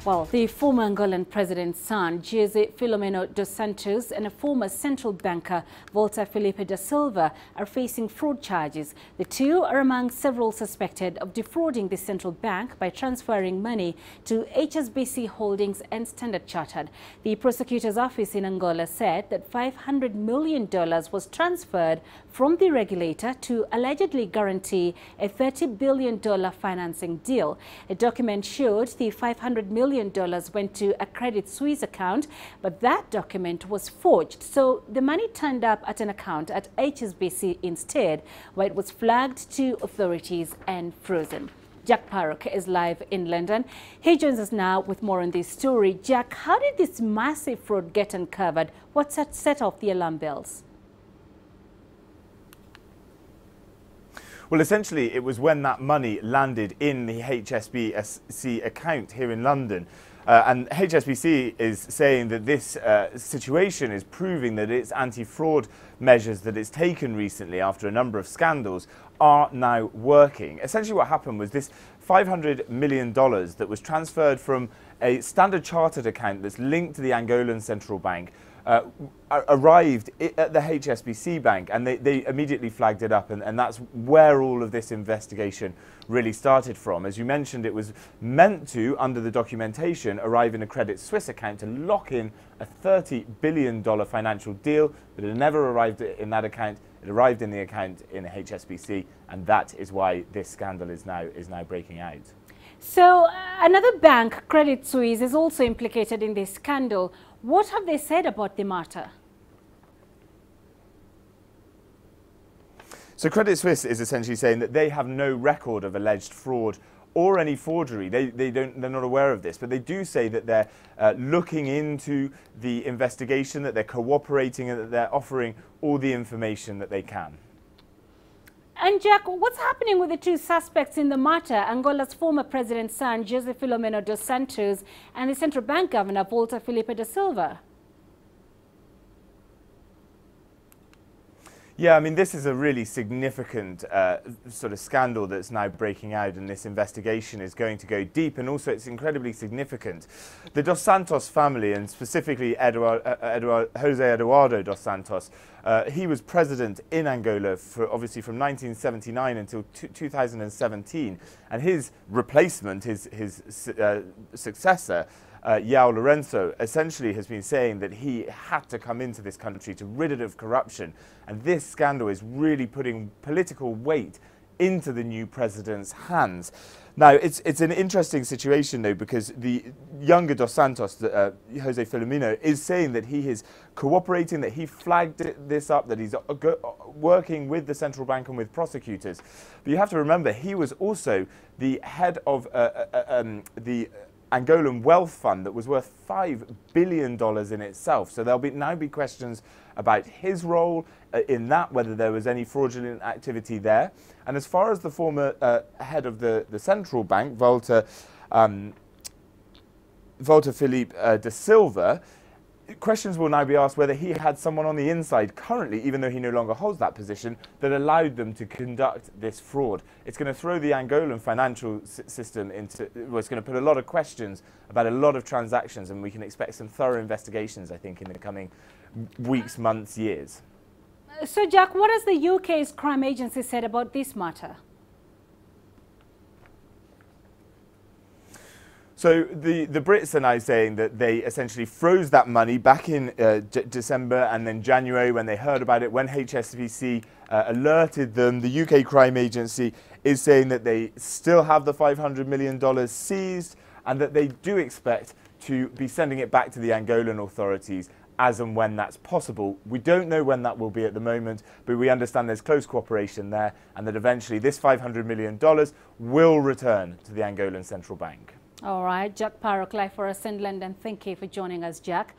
Well, the former Angolan president's son, Filomeno Dos Santos, and a former central banker, Valter Filipe Da Silva, are facing fraud charges. The two are among several suspected of defrauding the central bank by transferring money to HSBC Holdings and Standard Chartered. The prosecutor's office in Angola said that $500 million was transferred from the regulator to allegedly guarantee a $30 billion financing deal. A document showed the $500 million went to a Credit Suisse account, but that document was forged. So the money turned up at an account at HSBC instead, where it was flagged to authorities and frozen. Jack Parrock is live in London. He joins us now with more on this story. Jack, how did this massive fraud get uncovered? What set off the alarm bells? Well, essentially, it was when that money landed in the HSBC account here in London. And HSBC is saying that this situation is proving that its anti-fraud measures that it's taken recently after a number of scandals are now working. Essentially what happened was this $500 million that was transferred from a Standard Chartered account that's linked to the Angolan central bank arrived at the HSBC bank, and they immediately flagged it up, and that's where all of this investigation really started from. As you mentioned, it was meant to, under the documentation, arrive in a Credit Suisse account to lock in a $30 billion financial deal, but it never arrived in that account. It arrived in the account in HSBC, and that is why this scandal is now breaking out. So another bank, Credit Suisse, is also implicated in this scandal. What have they said about the matter? So Credit Suisse is essentially saying that they have no record of alleged fraud or any forgery. They're not aware of this, but they do say that they're looking into the investigation, that they're cooperating, and that they're offering all the information that they can. And Jack, what's happening with the two suspects in the matter, Angola's former president's son, Filomeno Dos Santos, and the central bank governor, Valter Filipe Da Silva? Yeah, I mean, this is a really significant sort of scandal that's now breaking out, and this investigation is going to go deep, and also it's incredibly significant. The Dos Santos family, and specifically Jose Eduardo Dos Santos, he was president in Angola obviously from 1979 until 2017, and his replacement, his successor, João Lourenço, essentially has been saying that he had to come into this country to rid it of corruption. And this scandal is really putting political weight into the new president's hands. Now, it's an interesting situation, though, because the younger Dos Santos, Jose Filomeno, is saying that he is cooperating, that he flagged this up, that he's working with the central bank and with prosecutors. But you have to remember, he was also the head of the Angolan wealth fund that was worth $5 billion in itself. So there'll now be questions about his role in that, whether there was any fraudulent activity there. And as far as the former head of the central bank, Valter Filipe Da Silva, questions will now be asked whether he had someone on the inside currently, even though he no longer holds that position, that allowed them to conduct this fraud. It's going to throw the Angolan financial system into, well, it's going to put a lot of questions about a lot of transactions, and we can expect some thorough investigations, I think, in the coming weeks, months, years. So, Jack, what has the UK's crime agency said about this matter? So the Brits are now saying that they essentially froze that money back in December and then January when they heard about it, when HSBC alerted them. The UK crime agency is saying that they still have the $500 million seized, and that they do expect to be sending it back to the Angolan authorities as and when that's possible. We don't know when that will be at the moment, but we understand there's close cooperation there, and that eventually this $500 million will return to the Angolan central bank. All right, Jack Parrock live for us in London. Thank you for joining us, Jack.